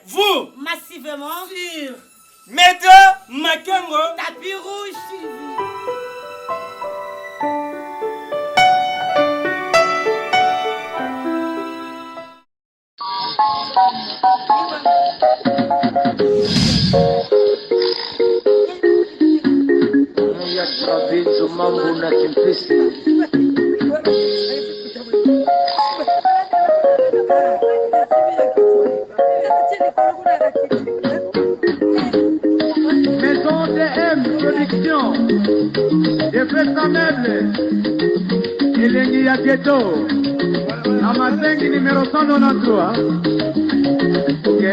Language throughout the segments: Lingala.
Vous. Massivement. Sur. Maître Makengo. Tapis rouge. Mambo na Kempesi. Maison DM Production. Des fêtes meubles. Elengi ya ghetto. Amasengi numéro 193. Ok.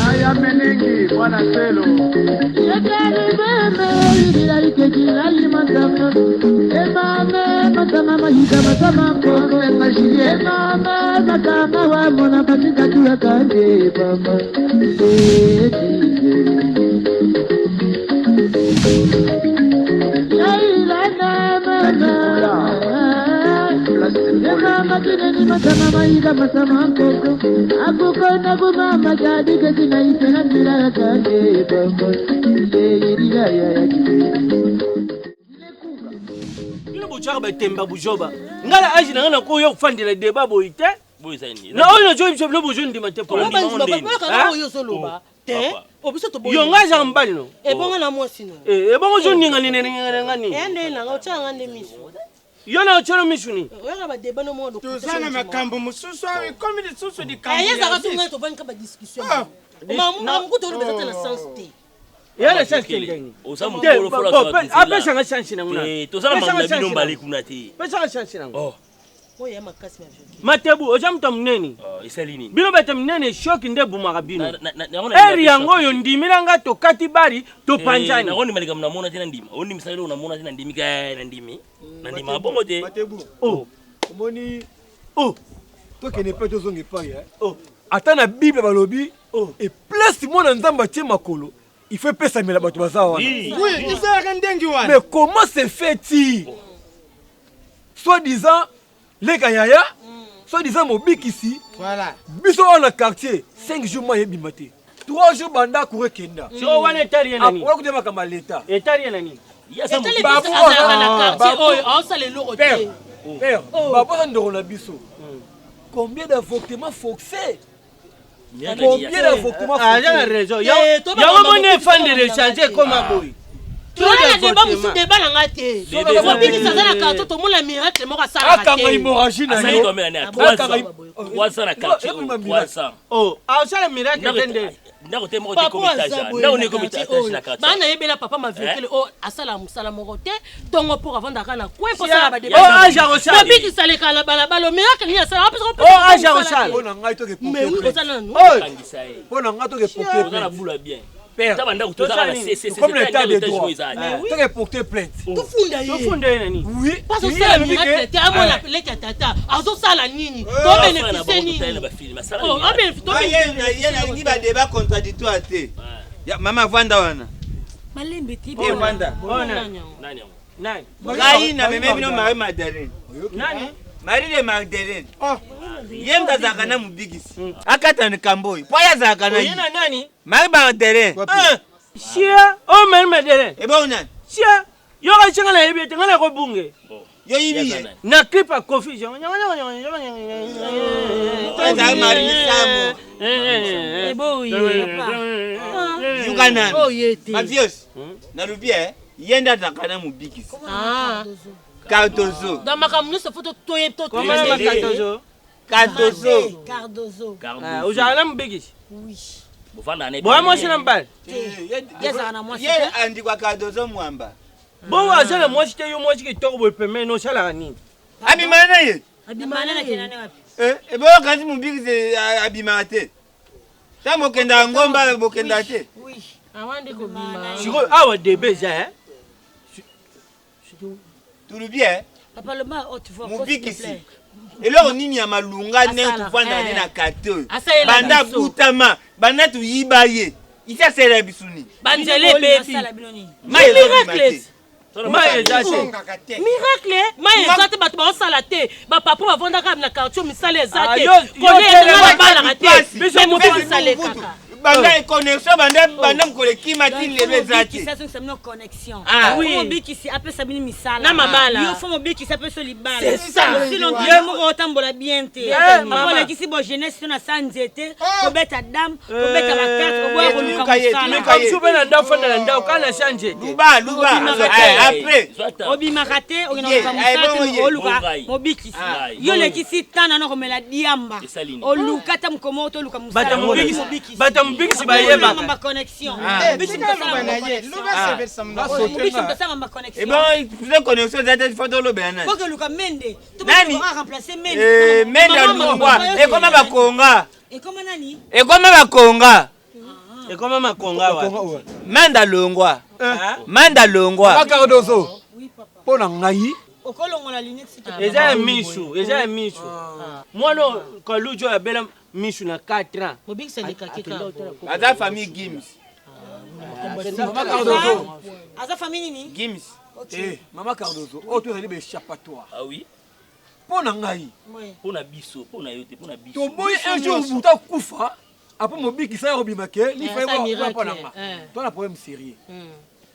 Aya menengi bwana Selo. Temba bujoba ngala aji na ko yo fandela débat boité na oyo jo biso no bojo ndima te pour yo ngaja mbali no Ebonga na mwasi no. Ebonga jo ninga ngani Ende na ngotsa ngande miso. yo na ochero misuni Oya ba débat no modo. sana makambo mususu comme des sources di kambo Aya za katunga to banka ba discussion. Mamu to le na sens te. yana chance ngani osamu kolo fola apesha nga chance na nguna tozala mama bino mbali kuna te pesa nga chance na nguna Oya makasi ma joki matebu ojamta mneni isali nini bino bete mneni shoki nde bumaka bino eri yango yo ndimira nga to kati bari to panjani na ngoni malika mnamona tena ndima oni misali unamona tena ndimi ka na ndimi na ndima bongo te matebu omoni to kene pe tozongi pai ata na bible balobi et place mona nzamba tie makolo il faut pesa mela bato bazawa oui isa ndengi wana mais comment se fait-il soi-disant les kayaya soi-disant mobikisi voilà biso on a quartier 5 jours mois yebimate 3 jours banda courir kenda so wana etari nani après ko dema kama leta etari nani yasa babu na quartier oyo osale loko te père babu ndo na biso combien d'avortements forcés combien d'avortements forcés j'ai raison yo mone fan de changer comme boy Tolala débat musu débat na ngate. Mobiki saza na quartier to mona miracle moko sala ngate. Akanga hémorragie na yo. Akanga na 300 na quartier 300. Oh, ausala miracle tende. Ndako te moko te komitage. Ndako ne komitage na quartier. Bana yebela papa ma véhicule o asala musala moko te tongo pour avant d'aka na coin pour sala ba débat. Oh, aja osala. Mobiki sale kala bala balo miracle ni asala parce que oh aja osala. Ona ngai to ke pour. Mais oui, osala nous. Ona ngai to ke pour. Osala bula bien. Père, comme l'état des droits, tu peux porter plainte. Tu fondes nani? Oui. Parce que c'est un miracle. Tu as mon appelé tata. Azo sala nini? To bénéficier nini? Oh, a bénéficier. Il y a un débat contradictoire. Maman Vanda wana. Malembe ti. Vanda. Nani? Ngai na meme bino Marie Magdalene. Nani? Marie de Magdalene. Yemda zakana mubigisi. Akata ni kamboi. Poya zakana. Yena nani? Marie Magdalene. Sia, oh Marie Magdalene. Eba unani? Sia, yo ga changa na yebete ngala ko bunge. Yo yibi. Na clip a coffee. Eza Marie Samo. Ebo ye. Yukana. Oh yete. Mafios. Na rubie yenda zakana mubigisi. Ah. Cardozo. Dans ma caméra, ce photo toi et toi. Comment ça Cardozo? Cardozo. Ujala mbegisi. Oui. Bofanda ne. Bo moi c'est mbal. Yes ana moi. Ye andi kwa Cardozo mwamba. Bo azala moi c'était yo moi qui toko peme no sala nini. Abimana ye. Abimana na kenane wapi? Ebo kazi mubigisi abimate. Tamo kenda ngomba bokenda te. Oui. Awande ko bima. Siko awa debe za Tout bien. Papa le mal, oh tu vois. Mobikisi. Et là on y a malunga ne tu vois na kato. Banda butama, banda tu yibaye. Isa sera bisuni. Banzele baby. Miracle. Miracle, mais exact bato ba osala te. Ba papa ba vondaka na quartier misale exact. Mais mon fils sale kaka. Banda connexion banda mkoleki matine levé zati. Ça c'est une connexion. Ah oui. Mon biki si appelle ça bini misala. Na mama là. Yo fo mon biki ça peut se libala. C'est ça. Si l'on dit mo otambola bien te. Maman qui si bo jeunesse na sanzete, ko beta dam, ko beta la carte, ko boya ko luka musala. Comme tu veux na fond na ndao kana changer. Luba. Après. Obima raté, o na musala, o luka mo biki. Yo le ki si tana na ko mela diamba. O luka tam komo to luka musala. Bata mbiki si bayeba. Ma connexion. Biki Et bon, vous connaissez cette photo le bien. Faut que Luka Mende. Tout le monde va remplacer Mende. Mende Lungwa. Et comment va Konga? Et comment nani? Et comment va Konga? Et comment ma Konga wa? Manda Lungwa. Manda Lungwa. Makardozo. Oui papa. Pona ngai. Okolongo la lunette si tu veux. Eza mishu. Moi non quand l'audio a bela mishu na 4 ans. Mobik c'est le kakika. À ta famille Gims. Maman Cardozo. À sa famille nini? Gims. Eh, Maman Cardozo. Oh, tu as dit échappatoire. Ah oui. Pona ngai. Oui. Pona biso, pona yote, pona biso. To boy un jour buta kufa. Après mon biki ça robimake, il fait voir pona nga. Toi la problème sérieux.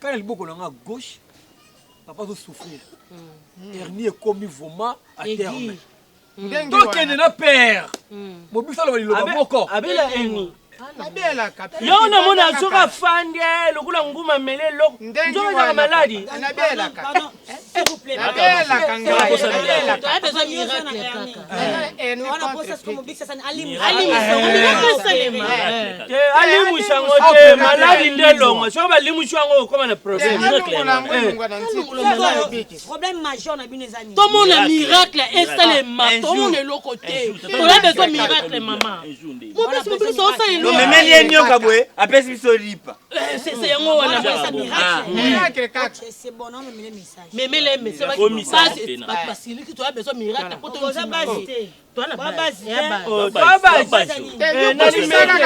Quand il boko na gauche, papa doit souffrir. Hernie est comme voma à terme. Donc il n'a père. Mon biki ça le boko. Abela eni. Yo na mona soka fande lokula nguma melelo. Nzo na maladi. Pardon, s'il vous plaît. Tu as besoin de miracle kaka. On a posé ce comme biki ça Ali. Ali musangote maladi ndelongo. Soka bali musango koma na problème. Problème majeur na binezani. Tout le monde a miracle installema. Tout le monde est l'autre côté. Tu as besoin de miracle maman. Mon fils mon fils ça est Non mais même nyoka boy, après biso lipa. C'est yango wana Ça miracle. C'est bon non mais les messages. Mais c'est vrai que c'est facile que tu as besoin de miracle pour ton base. Toi la base.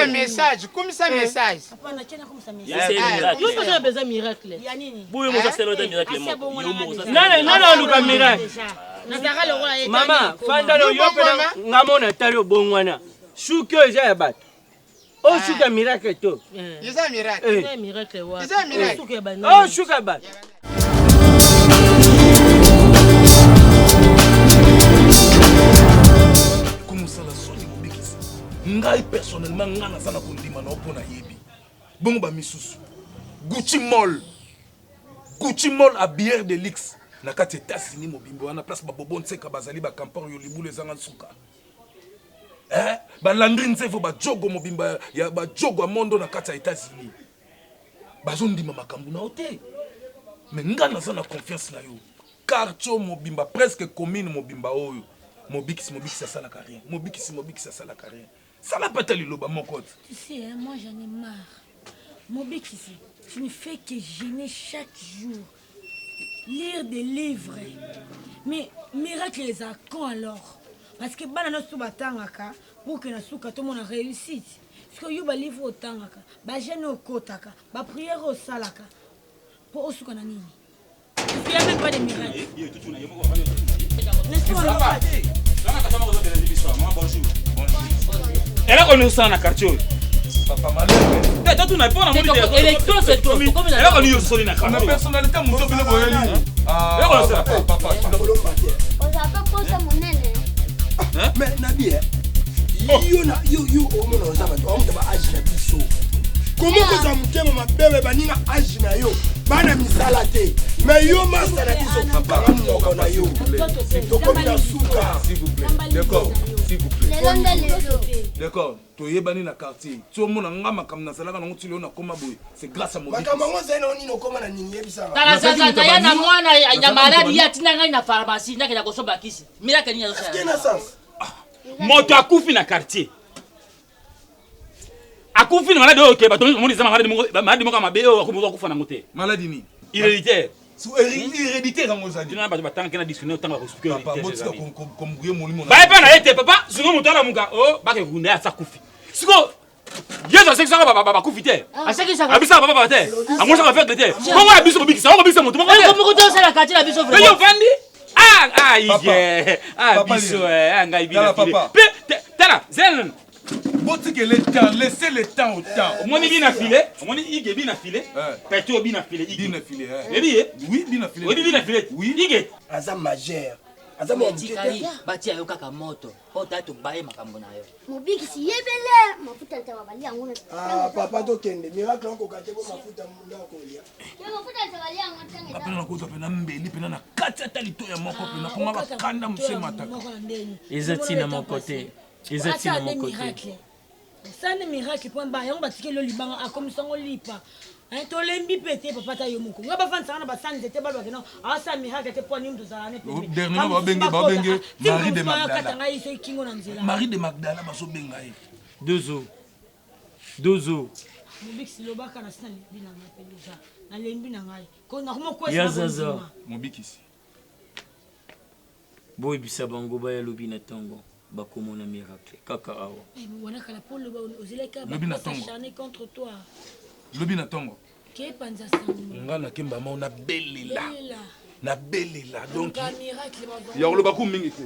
Message, comme ça message. Papa na tena comme ça message. Yo ça besoin de miracle. Ya nini? Buyo mo sa selo de miracle mo. Yo mo sa. Nana luka miracle. Nazara le roi. Mama, fanda lo yo pena ngamona talo bongwana. Shuko eza ya bat. Oh shuka miracle to. Isa miracle. C'est miracle wa. Isa miracle. Oh shuka bat. Comment ça la sortie mobikisi? Ngai personnellement ngana sana kondima na opona yebi. Bongo ba misusu. Gucci Mall à bière de luxe. Na kati États-Unis mobimbo wana place ba bobon tseka bazali ba campagne yo libule zanga suka. Ba landri ntsefo ba jogo mobimba ya ba jogo mondo na kati ya États-Unis. Bazondima makambu na hotel. Mais ngana sana confiance na yo. Quartier mobimba presque commune mobimba oyo. Mobikisi ça sala carrière. Mobikisi ça sala carrière. Ça n'a pas tellement loba mon côté. Tu sais, hein, moi j'en ai marre. Mobikisi, je ne fais que gêner chaque jour. Lire des livres. Mais miracle les a quand alors? Parce que banana suba tangaka pour que na suka tout le monde réussite. Parce que yuba livre au tangaka, ba jeune au kotaka, ba prière au salaka. Pour osuka na nini? Il n'y a même pas de miracle. Elle a connu ça dans le quartier. Papa malade. Toi tu n'as pas envie de élection c'est toi. Elle a connu ça dans le quartier. Ma personnalité muso bilo boyeli. Ah. Papa. On va pas penser mon nene. Mais Nabi, yo omona ozaba to amuta ba age na biso. Comment que ça mutema mabebe baninga age na yo? Bana misala te. Mais yo master na biso papa ngoko na yo. To comme na suka. S'il vous plaît. D'accord. S'il vous plaît. D'accord. To yebani na quartier. Tu omona ngama kam na salaka na ngutilo na koma boy. C'est grâce à mon. Makama ngoza ina onino koma na nini yebisa. Tala sasa ya na mwana ya maladi ya tina ngai na pharmacie na kenda kosoba kisi. Miracle ni Est-ce qu'il y a sens? Moto akufi na quartier. Akufi na maladi oke bato moni za maladi moko mabe o akufa na ngote. Maladie ni. Héréditaire. hérédité rango zali. Tu n'as pas de temps qu'on a discuté autant pour expliquer. Papa, botika comme bouillé mon limon. Bah pas na été papa, singo mutala muka. Oh, ba ke rune asa kufi. Siko Yeza c'est ça ba kufite. Asaki ça. Abisa papa te. Amonga ça va faire de te. Comment abiso bobiki ça, on bobiki moto. Comment tu ça la quartier la biso vraiment. Yo vandi. Ah, yeah. Ah, biso ngai bina file. Tala, zen. Botika le temps, laissez le temps au temps. Moni bina file, moni ige bina file. Peto bina file, ige bina file. Oui, bina file. Oui, bina file. Oui, ige. Aza majeur. Batia yo kaka moto. Ota to baye makambo na yo. Mobiki si yebele, mafuta tabali yangu na. Ah, papa to kende. Miracle ko kate ko mafuta munda ko lia. Yo mafuta tabali yangu tanga. Papa na kuto pena mbeli pena na kati atalito ya moko pena konga bakanda msema taka. Ezati na mon côté. Ezati na mon côté. Ça ne miracle point ba yango batike lo libanga akomisango lipa. Tolembi pété papa ta yo moko. Ngaba fansa na basani tete balwa keno. Asa miracle te poni mtu za ne pété. Dernièrement ba benge Marie de Magdala. Marie de Magdala baso benga ye. Dozo. Mobiki lobaka na sina libina ngapeleza. Na lembi na ngai. Ko na komo kwesa. Yazaza. Mobiki si. Boy bisa bango ba ya lobina tongo. Bakomona miracle kaka awa. Wana kala polo ba ozeleka ba s'acharner contre toi. Lobina tongo. Ke panza sango. Ngana kemba ma na belela. Na belela donc. Miracle ba. Ya lo baku mingi te.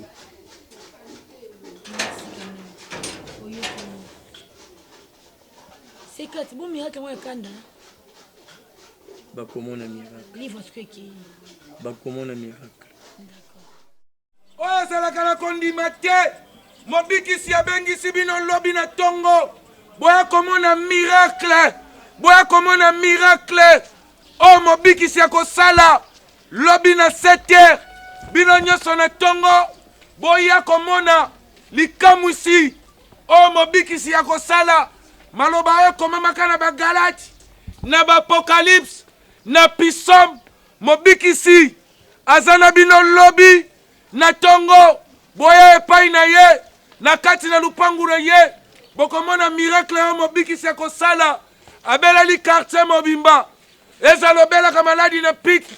C'est que bon miracle moi kanda. Bakomona miracle. Livre ce qui. Bakomona miracle. D'accord. Oh c'est la kala kondima te. Mobikisi abengisi bino lobi na tongo. Boya komona miracle. Boya komona miracle. Oh mobikisi akosala lobi na 7h. Bino nyoso na tongo. Boya komona likamwisi. Oh mobikisi akosala maloba komamaka na bagalati na bapocalypse na pisom. Mobikisi azana bino lobi na tongo. Boya epai na ye na kati na lupangu na ye bokomona miracle ya mobikisi akosala abelali quartier mobimba ezalobelaka maladi na piki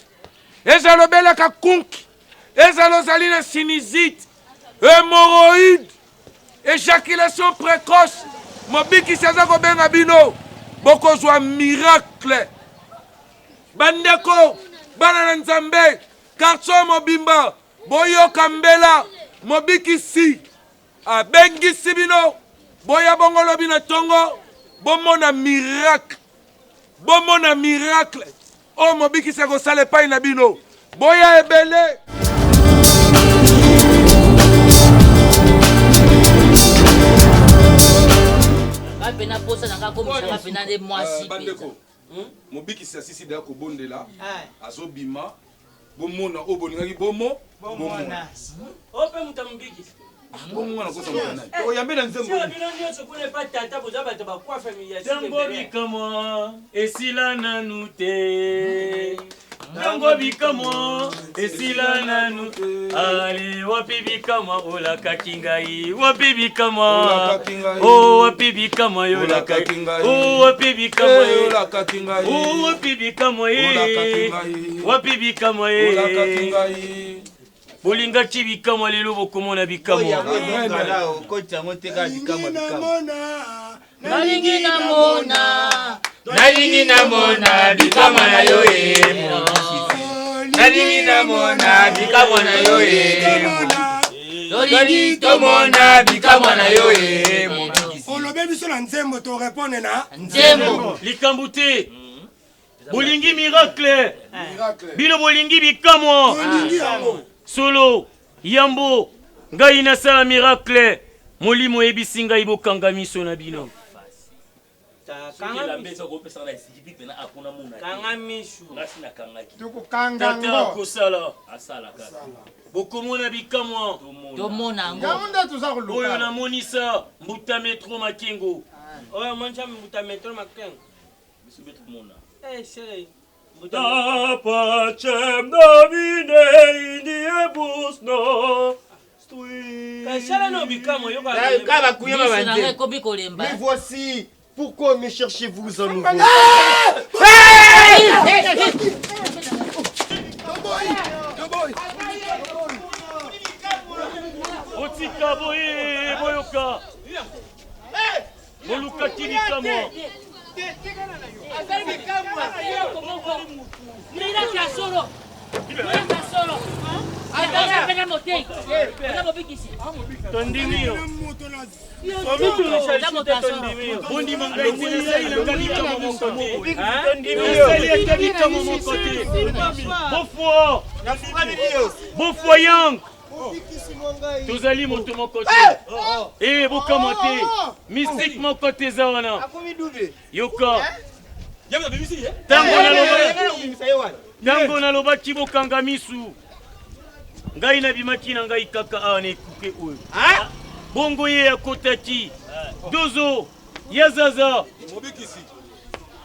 ezalobelaka kunki ezalozali na sinusite hémorroïde éjaculation précoce mobikisi aza kobenga bino bokozwa miracle bandeko bana na nzambe quartier mobimba boyoka mbela mobikisi abengisi bino boya bongo lobi na tongo bomona miracle o mobikisi akosala epai na bino boya ebele. Bapena posa nanga komisa bapena de mwasi bandeko mobikisi asisi daya kobondela azobima bomona o bolingaki bomona ope mutamubikisi bomona kosa mwana oyambela nzembo bino nyonso kuna pa tata boza bato bakwafa tango bikamwa esila nanu te tango bikamwa esila nanu ale wapi bikamwa olakaki ngai wapi bikamwa o wapi bikamwa yolakaki ngai o wapi bikamwa yolakaki ngai o wapi bikamwa wapi bikamwa bolinga ti bikamwa lelo bokomona bikamwa nalingi namona bikamwa na yo nalingi namona bikamwa na yo lolingi tomona bikamwa na yo olobe biso na nzembo to répondre na nzembo likambo te bolingi miracle bino bolingi bikamwa solo yambo ngai nasala miracle molimo oyebisi ngai bokanga miso na bino tata akosala bokomona bikamwa oyo namonisa mbuta metro makengo oyo moncha mbuta metro makengo Tapacem domine indie busno mais voici pourquoi me cherchez-vous à nouveau. bikamo. Tondimio. Bofo yang. Tozali moto mon côté. Eh bokamo te. Mystique mon côté zawana. Yoka. Tango na loba kibokanga misu. Ngai na bimaki na ngai kaka ane kuke oyo. Bongo ye akotaki. Dozo yazaza.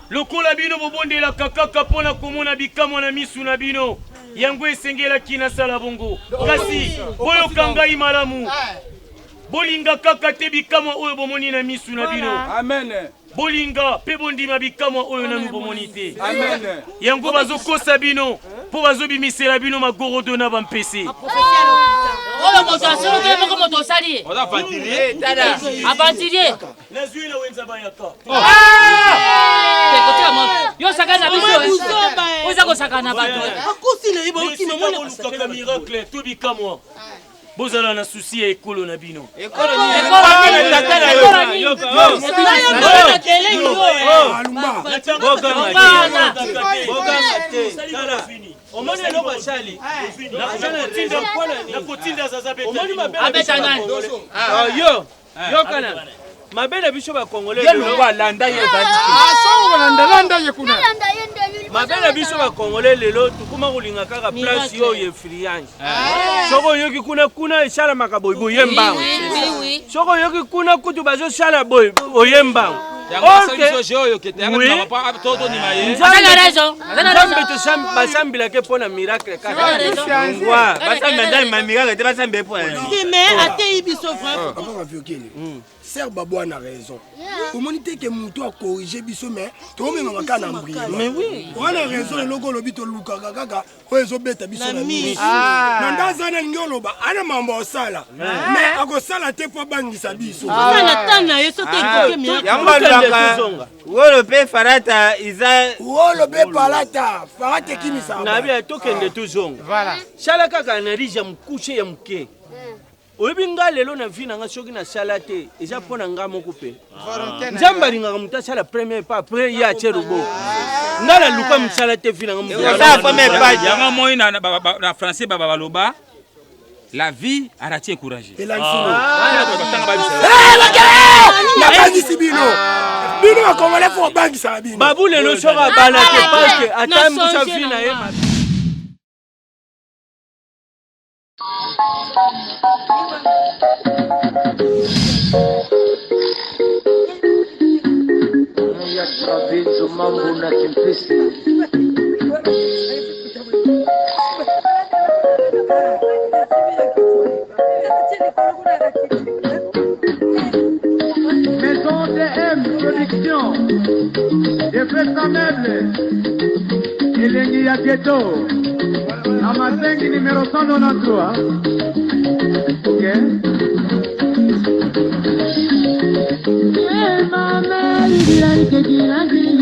Lokola bino bobondela kaka pona komona bikamo na misu na bino. Yango esengelaki na sala bongo. Kasi boyoka ngai malamu. Bolinga kaka te bikamo oyo bomoni na misu na bino. Amen. Bolinga pe bondima bikamo oyo na bomoni te. Amen. Yango bazokosa bino po bazobimisela bino magorodo na bampese. Oyo moto asolo te moko moto osali. Oza aventurier tada. Aventurier. Nazwi na wenza bayaka. Kotika mo. Yo sakana biso. Oza ko sakana bato. Akosi na iba okima mona kusaka miracle to bikamo. Bozala na souci ya ekolo na bino. Ekolo ni ekolo tata na yo. Omoni lo basali. Na kotinda zaza beta. Yo kana. Mabele biso ba Congolais lelo balanda ye badi. Landa ye kuna. Mabele biso ba Congolais lelo tukuma kulinga kaka place yo ye friange. Soko yoki kuna esala makaboy boyemba. Soko yoki kuna kutu bazo sala boy boyemba. Basambila ke pona miracle kaka. Basambila ma miracle te basambe pona. Mais ate ibiso frère. Sœur Babou a raison. Comment dit que Moutou a corrigé biso mais toi même on va Mais oui. On a raison le logo lobito luka kaka. Ozo beta biso na mi. Nanda zana ngoloba ana mambo sala. Mais ako sala te po bangisa biso. Na tana yeso te koke mi. Yamba laka. Wolo pe farata iza. Wolo pe palata. Farata kimisa. Na bia tokende tuzonga. Voilà. Sala kaka na rija mkushe ya mke. Oyebinga lelo na vie nanga soki na sala te eza pona nga moko pe nzamba linga muta sala premier pas après ya cherubo ngala luka msala te vie nanga muta ça premier pas yanga moi na français baba baloba la vie arati encourager et la bangisi bino bino akomole fo bangisa bino babu lelo soka bana te parce que atambu sa vie na ye. Mambo na kimpesi Maison DM Production Effets à meubles Elengi ya ghetto Amasengi numéro 193 Ok Mama, you like it, you like it,